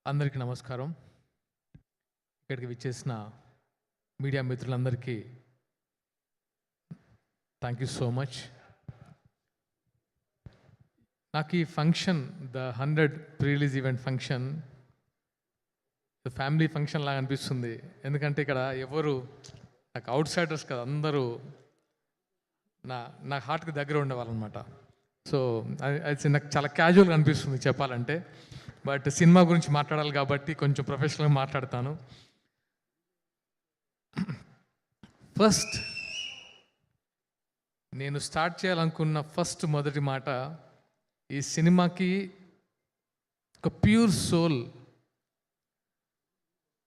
అందరికీ నమస్కారం. ఇక్కడికి విచ్చేసిన మీడియా మిత్రులందరికీ థ్యాంక్ యూ సో మచ్. నాకు ఈ function the 100 pre-release event function family function లాగా అనిపిస్తుంది. ఎందుకంటే ఇక్కడ ఎవరు నాకు అవుట్ సైడర్స్ కదా, అందరూ నా హార్ట్కి దగ్గర ఉండేవాళ్ళు అనమాట. సో అది నాకు చాలా క్యాజువల్గా అనిపిస్తుంది చెప్పాలంటే. బట్ సినిమా గురించి మాట్లాడాలి కాబట్టి కొంచెం ప్రొఫెషనల్గా మాట్లాడతాను. ఫస్ట్ నేను స్టార్ట్ చేయాలనుకున్న మొదటి మాట, ఈ సినిమాకి ఒక ప్యూర్ సోల్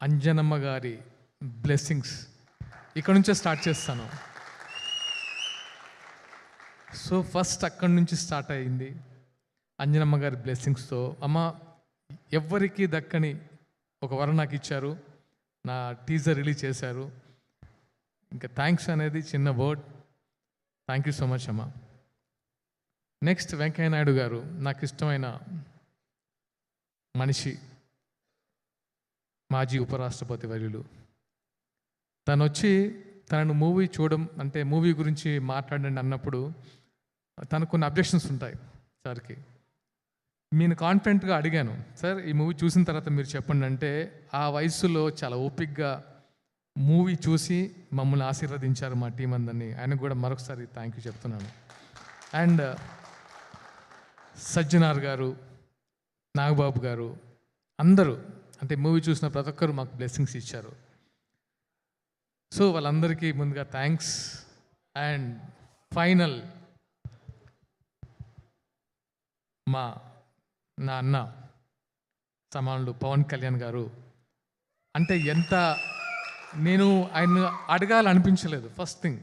అంజనమ్మ గారి బ్లెస్సింగ్స్ ఇక్కడ నుంచే స్టార్ట్ చేస్తాను. సో ఫస్ట్ అక్కడి నుంచి స్టార్ట్ అయింది అంజనమ్మ గారి బ్లెస్సింగ్స్తో. అమ్మ ఎవ్వరికీ దక్కని ఒక వరం నాకు ఇచ్చారు, నా టీజర్ రిలీజ్ చేశారు. ఇంకా థ్యాంక్స్ అనేది చిన్న word. Thank you so much అమ్మ. నెక్స్ట్ వెంకయ్య నాయుడు గారు, నాకు ఇష్టమైన మనిషి, మాజీ ఉపరాష్ట్రపతి వర్యులు. తను వచ్చి తనను మూవీ చూడడం అంటే మూవీ గురించి మాట్లాడండి అన్నప్పుడు తనకు కొన్ని అబ్జెక్షన్స్ ఉంటాయి సార్కి. నేను కాన్ఫిడెంట్గా అడిగాను, సార్ ఈ మూవీ చూసిన తర్వాత మీరు చెప్పండి అంటే ఆ వయసులో చాలా ఓపిక్గా మూవీ చూసి మమ్మల్ని ఆశీర్వదించారు మా టీం అందరినీ. ఆయనకు కూడా మరొకసారి థ్యాంక్ యూ చెప్తున్నాను. అండ్ సజ్జనార్ గారు, నాగబాబు గారు, అందరూ అంటే మూవీ చూసిన ప్రతి ఒక్కరు మాకు బ్లెస్సింగ్స్ ఇచ్చారు. సో వాళ్ళందరికీ ముందుగా థ్యాంక్స్. అండ్ ఫైనల్ నా అన్న సమానులు పవన్ కళ్యాణ్ గారు. అంటే ఎంత నేను ఆయన అడగాలనిపించలేదు. ఫస్ట్ థింగ్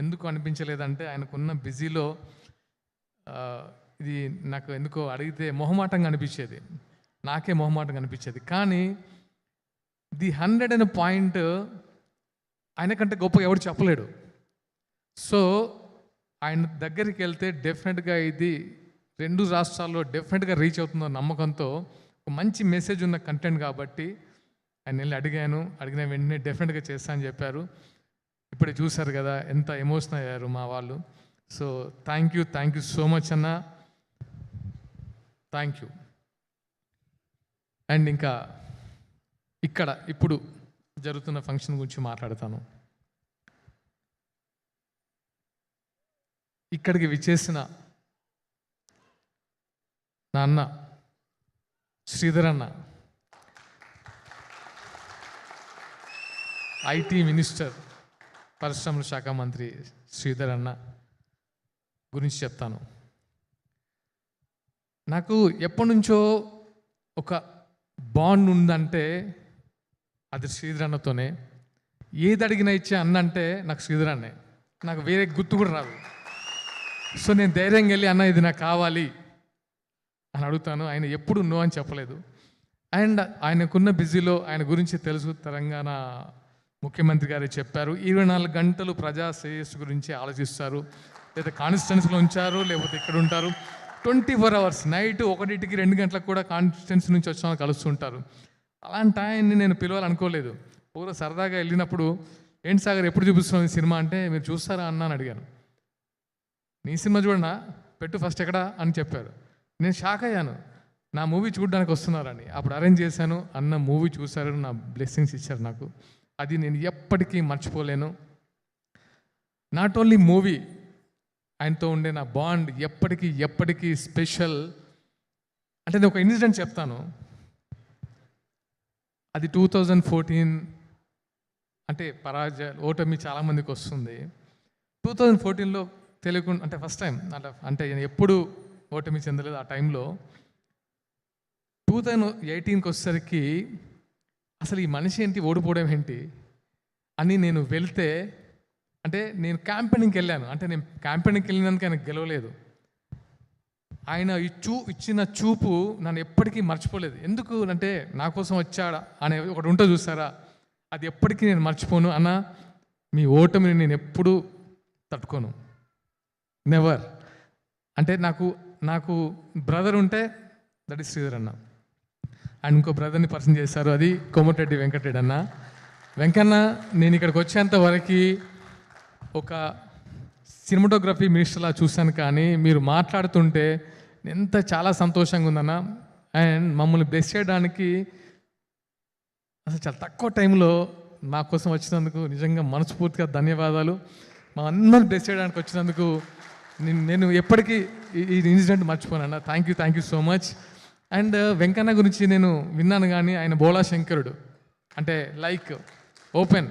ఎందుకు అనిపించలేదంటే ఆయనకున్న బిజీలో ఇది నాకు ఎందుకో అడిగితే మొహమాటంగా అనిపించేది, నాకే మొహమాటంగా అనిపించేది. కానీ ది 100 అనే పాయింట్ ఆయనకంటే గొప్ప ఎవరు చెప్పలేడు. సో ఆయన దగ్గరికి వెళ్తే డెఫినెట్గా ఇది 2 రాష్ట్రాల్లో డెఫినెట్గా రీచ్ అవుతుందో నమ్మకంతో ఒక మంచి మెసేజ్ ఉన్న కంటెంట్ కాబట్టి ఆయన వెళ్ళి అడిగిన వెంటనే డెఫినెట్గా చేస్తా అని చెప్పారు. ఇప్పుడే చూశారు కదా ఎంత ఎమోషనల్ అయ్యారు మా వాళ్ళు. So thank you so much అన్న, థ్యాంక్ యూ. అండ్ ఇంకా ఇప్పుడు జరుగుతున్న ఫంక్షన్ గురించి మాట్లాడతాను. ఇక్కడికి విచ్చేసిన నా అన్న శ్రీధర్ అన్న, ఐటీ మినిస్టర్, పరిశ్రమల శాఖ మంత్రి శ్రీధర్ అన్న గురించి చెప్తాను. నాకు ఎప్పటి నుంచో ఒక బాండ్ ఉందంటే అది శ్రీధర్ అన్నతోనే. ఏది అడిగినా ఇచ్చే అన్న అంటే నాకు శ్రీధర్ అన్నే, నాకు వేరే గుర్తు కూడా రాదు. సో నేను ధైర్యంగా వెళ్ళి అన్న ఇది నాకు కావాలి అని అడుగుతాను. ఆయన ఎప్పుడు నో అని చెప్పలేదు. అండ్ ఆయనకున్న బిజీలో ఆయన గురించి తెలుసు, తెలంగాణ ముఖ్యమంత్రి గారు చెప్పారు 24 గంటలు ప్రజా శ్రేయస్సు గురించి ఆలోచిస్తారు. లేదా కాన్స్టిట్యున్సీలో ఉంచారు, లేకపోతే ఇక్కడ ఉంటారు 24 hours. నైట్ 1కి 2 గంటలకు కూడా కాన్స్టిట్యున్సీ నుంచి వచ్చిన కలుస్తుంటారు. అలాంటి ఆయన్ని నేను పిలవాలనుకోలేదు. పూర్వ సరదాగా వెళ్ళినప్పుడు ఏంటి సాగర్ ఎప్పుడు చూపిస్తున్నాను సినిమా అంటే మీరు చూస్తారా అన్న అని అడిగాను. నీ సినిమా చూడనా, పెట్టు ఫస్ట్ ఎక్కడా అని చెప్పారు. నేను షాక్ అయ్యాను, నా మూవీ చూడడానికి వస్తున్నారని. అప్పుడు అరేంజ్ చేశాను, అన్న మూవీ చూశారు, నా బ్లెస్సింగ్స్ ఇచ్చారు నాకు. అది నేను ఎప్పటికీ మర్చిపోలేను. నాట్ ఓన్లీ మూవీ, ఆయనతో ఉండే నా బాండ్ ఎప్పటికీ స్పెషల్. అంటే నేను ఒక ఇన్సిడెంట్ చెప్తాను. అది 2014. అంటే ఓటమి చాలామందికి వస్తుంది. 2014లో తెలియకుండా అంటే ఫస్ట్ టైం అంటే ఎప్పుడు ఓటమి చెందలేదు. ఆ టైంలో 2018కి వచ్చేసరికి అసలు ఈ మనిషి ఏంటి, ఓడిపోవడం ఏంటి అని నేను వెళ్తే, అంటే నేను క్యాంపెయినింగ్కి వెళ్ళాను. అంటే నేను క్యాంపెయినింగ్కి వెళ్ళినందుకు ఆయన గెలవలేదు. ఆయన ఇచ్చిన చూపు నన్ను ఎప్పటికీ మర్చిపోలేదు. ఎందుకు అంటే నా కోసం వచ్చాడా అనే ఒకటి ఉంటుంది చూసారా, అది ఎప్పటికీ నేను మర్చిపోను. అన్న మీ ఓటమిని నేను ఎప్పుడూ తట్టుకోను, నెవర్. అంటే నాకు బ్రదర్ ఉంటే దట్ ఈస్ శ్రీధర్ అన్న. అండ్ ఇంకో బ్రదర్ని పరిచయం చేశారు, అది కోమటిరెడ్డి వెంకటరెడ్డి అన్న. వెంకన్న, నేను ఇక్కడికి వచ్చేంత వరకు ఒక సినిమాటోగ్రఫీ మినిస్టర్లా చూశాను, కానీ మీరు మాట్లాడుతుంటే ఎంత చాలా సంతోషంగా ఉందన్న. అండ్ మమ్మల్ని బ్లెస్ చేయడానికి అసలు చాలా తక్కువ టైంలో నా కోసం వచ్చినందుకు నిజంగా మనస్ఫూర్తిగా ధన్యవాదాలు. మా అందరిని బ్లెస్ చేయడానికి వచ్చినందుకు నేను ఎప్పటికీ ఈ ఇన్సిడెంట్ మర్చిపోనన్న. Thank you so much. And Venkanna గురించి నేను విన్నాను, కానీ ఆయన బోలా శంకరుడు, అంటే లైక్ ఓపెన్,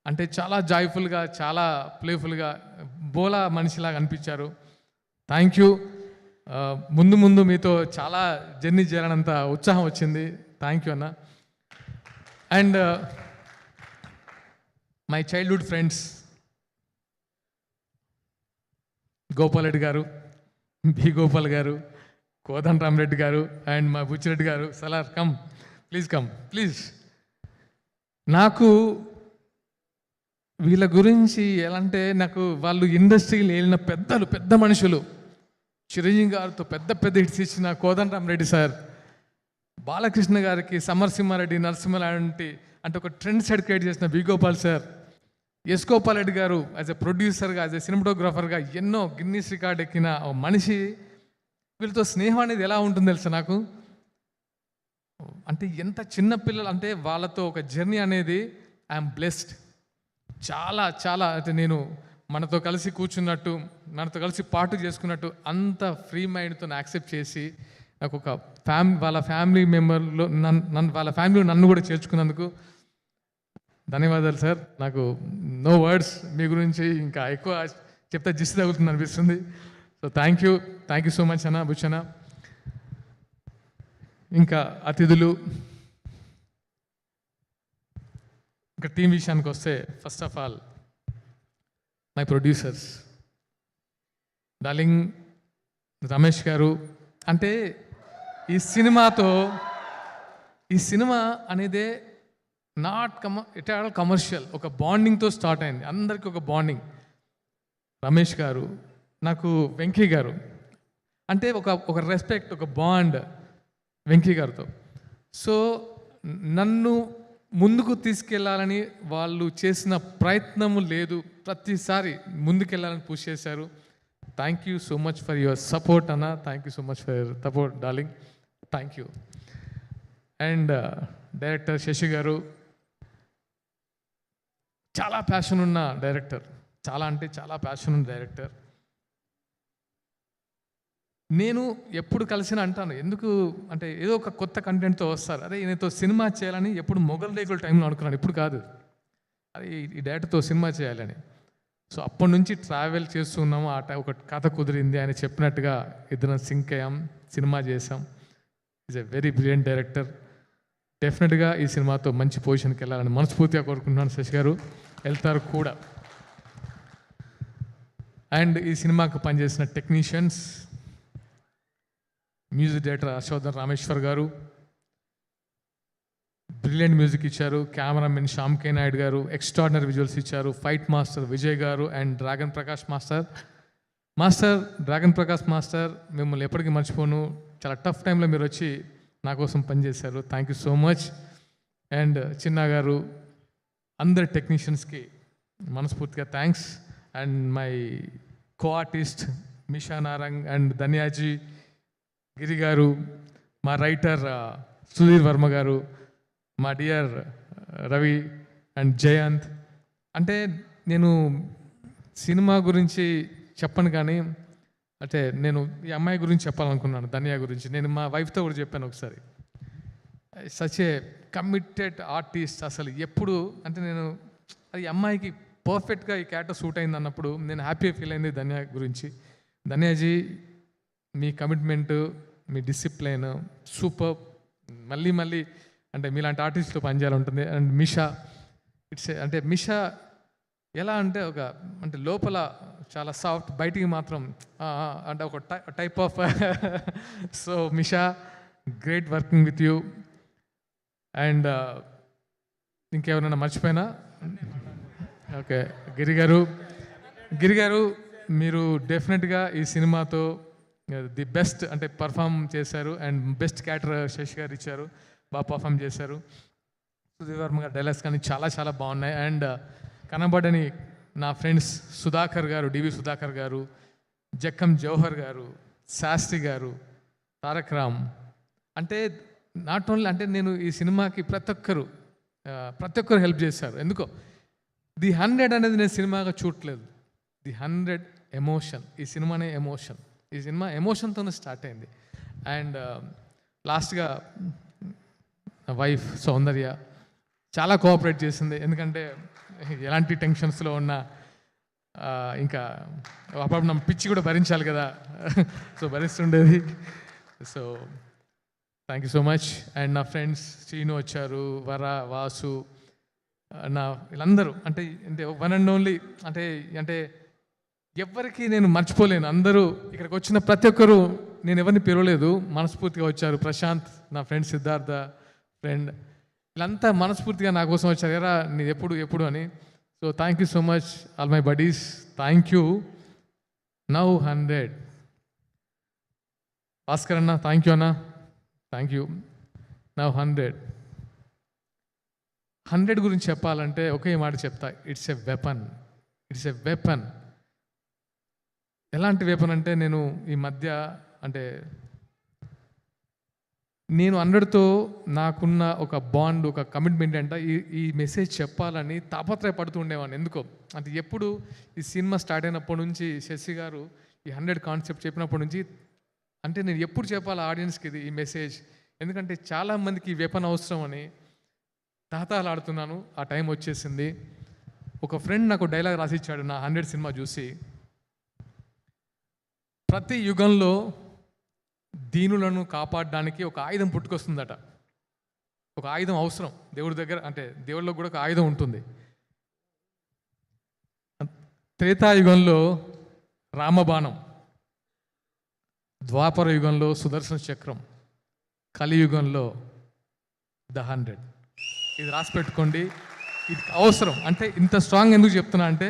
అంటే చాలా జాయ్ఫుల్గా, చాలా ప్లేఫుల్గా బోలా మనిషిలాగా అనిపించారు. Thank you. ముందు మీతో చాలా జర్నీ చేయాలన్నంత ఉత్సాహం వచ్చింది. థ్యాంక్ యూ అన్న. And my childhood friends Gopal Reddy గారు, బి గోపాల్ గారు, కోదండ రామరెడ్డి గారు, అండ్ మా బుచ్చిరెడ్డి గారు. Salaar come please. నాకు వీళ్ళ గురించి ఎలా అంటే, నాకు వాళ్ళు ఇండస్ట్రీలో వెళ్ళిన పెద్ద మనుషులు, చిరంజీవి గారితో పెద్ద హిట్స్ ఇచ్చిన కోదండ రామరెడ్డి సార్, బాలకృష్ణ గారికి సమరసింహారెడ్డి, నరసింహ లాంటి అంటే ఒక ట్రెండ్ సెట్ క్రియేట్ చేసిన B Gopal sir, S Gopal Reddy garu as ఎ ప్రొడ్యూసర్గా, యాజ్ ఎ సినిమాటోగ్రాఫర్గా ఎన్నో గిన్నీస్ రికార్డ్ ఎక్కిన మనిషి. వీళ్ళతో స్నేహం అనేది ఎలా ఉంటుందో తెలుసా నాకు, అంటే ఎంత చిన్న పిల్లలు అంటే వాళ్ళతో ఒక జర్నీ అనేది ఐఎమ్ బ్లెస్డ్. చాలా అంటే నేను మనతో కలిసి కూర్చున్నట్టు, మనతో కలిసి పాటు చేసుకున్నట్టు అంత ఫ్రీ మైండ్తో యాక్సెప్ట్ చేసి నాకు ఒక వాళ్ళ ఫ్యామిలీ మెంబర్లో వాళ్ళ ఫ్యామిలీలో నన్ను కూడా చేర్చుకున్నందుకు ధన్యవాదాలు సార్. నాకు నో వర్డ్స్, మీ గురించి ఇంకా ఎక్కువ చెప్తే జిస్ట్ తగులుతుంది అనిపిస్తుంది. So thank you so much అన్న, బుచ్చన్న. ఇంకా అతిథులు, ఇంకా టీం విషయానికి వస్తే, first of all my producers, darling Ramesh గారు. అంటే ఈ సినిమా అనేదే నాట్ ఇట్ ఆల్ కమర్షియల్, ఒక బాండింగ్తో స్టార్ట్ అయింది, అందరికీ ఒక బాండింగ్. రమేష్ గారు, నాకు వెంకీ గారు అంటే ఒక రెస్పెక్ట్, ఒక బాండ్ వెంకీ గారితో. సో నన్ను ముందుకు తీసుకెళ్లాలని వాళ్ళు చేసిన ప్రయత్నము లేదు, ప్రతిసారి ముందుకెళ్ళాలని పుష్ చేశారు. Thank you so much for your support అన్న. Thank you so much for your support darling. Thank you. And director Shashi గారు, చాలా ప్యాషన్ ఉన్న డైరెక్టర్, చాలా ప్యాషన్ ఉన్న డైరెక్టర్. నేను ఎప్పుడు కలిసిన అంటాను, ఎందుకు అంటే ఏదో ఒక కొత్త కంటెంట్తో వస్తారు, అదే ఈయనతో సినిమా చేయాలని ఎప్పుడు మొగల్ రేకుల టైంలో అనుకున్నాను, ఇప్పుడు కాదు, అదే ఈ డైరెక్టర్తో సినిమా చేయాలని. సో అప్పటి నుంచి ట్రావెల్ చేస్తున్నాము, ఒక కథ కుదిరింది, ఆయన చెప్పినట్టుగా ఇద్దరం సింక్ అయ్యాం, సినిమా చేసాం. Is a very brilliant director. డెఫినెట్గా ఈ సినిమాతో మంచి పొజిషన్కి వెళ్ళాలని మనస్ఫూర్తిగా కోరుకుంటున్నాను. శశి గారు వెళ్తారు కూడా. అండ్ ఈ సినిమాకు పనిచేసిన technicians, music director Harshavardhan Rameshwar garu brilliant music ఇచ్చారు. Cameraman Shyam K Naidu garu extraordinary visuals ఇచ్చారు. Fight master Vijay garu and Dragon Prakash Dragon Prakash master, మిమ్మల్ని ఎప్పటికీ మర్చిపోను. చాలా టఫ్ టైంలో మీరు వచ్చి నా కోసం పనిచేశారు. Thank you so much. And Chinna గారు, అందరి టెక్నీషియన్స్కి మనస్ఫూర్తిగా thanks. And my co artist Misha Narang and ధన్యాజీ, గిరి గారు, మా రైటర్ సుధీర్ వర్మ గారు, మా డియర్ రవి అండ్ జయంత్. అంటే నేను సినిమా గురించి చెప్పను, కానీ అంటే నేను ఈ అమ్మాయి గురించి చెప్పాలనుకున్నాను, ధన్య గురించి. నేను మా వైఫ్తో కూడా చెప్పాను ఒకసారి. Such a committed artist. అసలు ఎప్పుడు అంటే నేను అది అమ్మాయికి పర్ఫెక్ట్గా ఈ క్యారెక్టర్ సూట్ అయింది అన్నప్పుడు నేను హ్యాపీగా ఫీల్ అయింది ధన్య గురించి. ధన్యాజీ, మీ కమిట్మెంటు, మీ డిసిప్లైన్ సూపర్. మళ్ళీ అంటే మీలాంటి ఆర్టిస్ట్తో పనిచేయాలంటుంది. అండ్ మిషా, అంటే మిషా ఎలా అంటే అంటే లోపల చాలా సాఫ్ట్, బయటికి మాత్రం అంటే ఒక type of. So Misha, great working with you. And ఇంకెవరైనా మర్చిపోయినా? ఓకే, గిరి గారు మీరు డెఫినెట్గా ఈ సినిమాతో ది బెస్ట్ అంటే పర్ఫామ్ చేశారు. అండ్ బెస్ట్ క్యారెక్టర్ శశి గారు ఇచ్చారు, బాగా పర్ఫామ్ చేశారు. సుధీర్ వర్మ గారు డైలాగ్స్ కానీ చాలా చాలా బాగున్నాయి. అండ్ కనబడని నా ఫ్రెండ్స్ సుధాకర్ గారు, డివి సుధాకర్ గారు, జక్కం జవహర్ గారు, శాస్త్రి గారు, తారక్ రామ్, అంటే నాట్ ఓన్లీ అంటే నేను ఈ సినిమాకి ప్రతి ఒక్కరు హెల్ప్ చేశారు. ఎందుకో ది 100 అనేది నేను సినిమాగా చూడట్లేదు. ది 100 ఎమోషన్, ఈ సినిమానే ఎమోషన్. ఈ సినిమా ఎమోషన్తోనే స్టార్ట్ అయింది. అండ్ లాస్ట్గా వైఫ్ సౌందర్య చాలా కోఆపరేట్ చేసింది. ఎందుకంటే ఎలాంటి టెన్షన్స్లో ఉన్నా ఇంకా అప్పుడు నా పిచ్చి కూడా భరించాలి కదా, సో భరిస్తుండేది. So thank you so much. And నా ఫ్రెండ్స్ శ్రీను వచ్చారు, వర, వాసు, నా వీళ్ళందరూ అంటే వన్ అండ్ ఓన్లీ అంటే ఎవరికి నేను మర్చిపోలేను. అందరూ ఇక్కడికి వచ్చిన ప్రతి ఒక్కరూ, నేను ఎవరిని పిలవలేదు, మనస్ఫూర్తిగా వచ్చారు. ప్రశాంత్, నా ఫ్రెండ్ సిద్ధార్థ ఫ్రెండ్, వీళ్ళంతా మనస్ఫూర్తిగా నా కోసం వచ్చారు. ఎరా నీ ఎప్పుడు అని. So thank you so much all my buddies, thank you. Now 100. Bhaskar అన్న థ్యాంక్ యూ అన్న, థ్యాంక్ యూ. నౌ 100 గురించి చెప్పాలంటే ఒకే మాట చెప్తా, ఇట్స్ ఎ వెపన్. ఎలాంటి వెపన్ అంటే నేను ఈ మధ్య అంటే నేను 100తో నాకున్న ఒక బాండ్, ఒక కమిట్మెంట్ అంటే ఈ మెసేజ్ చెప్పాలని తాపత్రయపడుతూ ఉండేవాడిని. ఎందుకో అంటే ఎప్పుడు ఈ సినిమా స్టార్ట్ అయినప్పటి నుంచి శశి గారు ఈ 100 కాన్సెప్ట్ చెప్పినప్పటి నుంచి అంటే నేను ఎప్పుడు చెప్పాలి ఆడియన్స్కి ఈ మెసేజ్, ఎందుకంటే చాలామందికి ఈ వెపన్ అవసరం అని తహతహలాడుతున్నాను. ఆ టైం వచ్చేసింది. ఒక ఫ్రెండ్ నాకు డైలాగ్ రాసిచ్చాడు నా 100 సినిమా చూసి, ప్రతి యుగంలో దీనులను కాపాడడానికి ఒక ఆయుధం పుట్టుకొస్తుందట. ఒక ఆయుధం అవసరం దేవుడి దగ్గర, అంటే దేవుళ్ళలో కూడా ఒక ఆయుధం ఉంటుంది. త్రేతాయుగంలో రామబాణం, ద్వాపర యుగంలో సుదర్శన చక్రం, కలియుగంలో ద 100. ఇది రాసి పెట్టుకోండి, ఇది అవసరం. అంటే ఇంత స్ట్రాంగ్ ఎందుకు చెప్తున్నా అంటే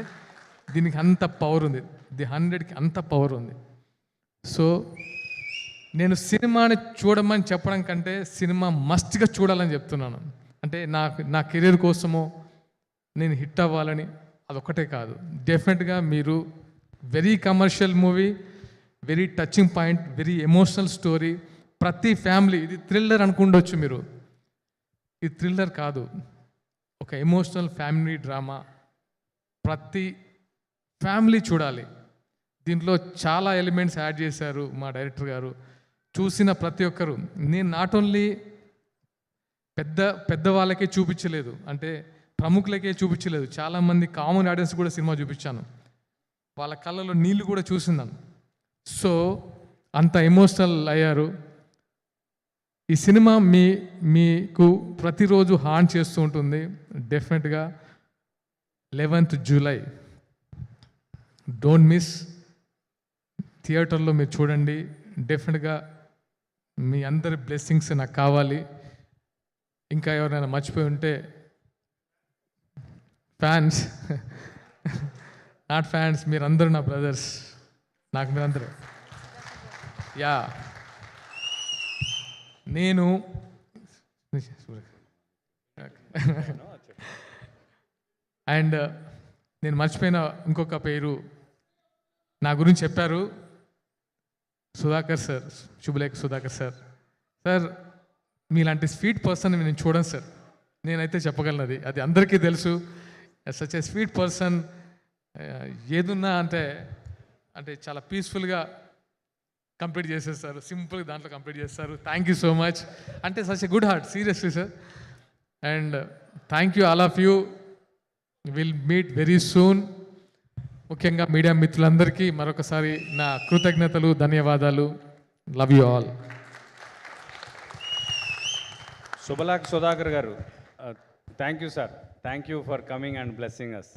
దీనికి అంత పవర్ ఉంది, ది 100కి అంత పవర్ ఉంది. సో నేను సినిమాని చూడమని చెప్పడం కంటే సినిమా మస్ట్గా చూడాలని చెప్తున్నాను. అంటే నా కెరీర్ కోసమో నేను హిట్ అవ్వాలని అదొక్కటే కాదు, డెఫినెట్గా మీరు very commercial movie, very touching point, very emotional story. ప్రతి ఫ్యామిలీ, ఇది థ్రిల్లర్ అనుకుండొచ్చు మీరు, ఇది థ్రిల్లర్ కాదు, ఒక ఎమోషనల్ ఫ్యామిలీ డ్రామా. ప్రతి ఫ్యామిలీ చూడాలి. దీంట్లో చాలా ఎలిమెంట్స్ యాడ్ చేశారు మా డైరెక్టర్ గారు. చూసిన ప్రతి ఒక్కరు, నేను నాట్ ఓన్లీ పెద్ద వాళ్ళకే చూపించలేదు, అంటే ప్రముఖులకే చూపించలేదు, చాలామంది కామన్ ఆడియన్స్ కూడా సినిమా చూపించాను. వాళ్ళ కళ్ళలో నీళ్ళు కూడా చూసిందాను. సో అంత ఎమోషనల్ అయ్యారు. ఈ సినిమా మీకు ప్రతిరోజు హార్న్ చేస్తూ ఉంటుంది. డెఫినెట్గా 11th జూలై డోంట్ మిస్. థియేటర్లో మీరు చూడండి. డెఫినెట్గా మీ అందరి బ్లెస్సింగ్స్ నాకు కావాలి. ఇంకా ఎవరైనా మర్చిపోయి ఉంటే ఫ్యాన్స్, నాట్ ఫ్యాన్స్, మీరందరూ నా బ్రదర్స్, నాకు మీరందరూ. యా, నేను అండ్ నేను మర్చిపోయిన ఇంకొక పేరు నా గురించి చెప్పారు, సుధాకర్ సార్, శుభలేఖ సుధాకర్ సార్. సార్ మీలాంటి స్వీట్ పర్సన్ నేను చూడను సార్, నేనైతే చెప్పగలను, అది అందరికీ తెలుసు. సచ్ ఏ స్వీట్ పర్సన్, ఏదున్నా అంటే చాలా పీస్ఫుల్గా కంప్లీట్ చేసేస్తారు, సింపుల్గా దాంట్లో కంప్లీట్ చేస్తారు. Thank you so much. అంటే such a good heart, seriously sir. And thank you all of you. Will meet very soon. ముఖ్యంగా మీడియా మిత్రులందరికీ మరొకసారి నా కృతజ్ఞతలు, ధన్యవాదాలు. Love you all. Subhalekha Sudhakar గారు, thank you sir, thank you for coming and blessing us.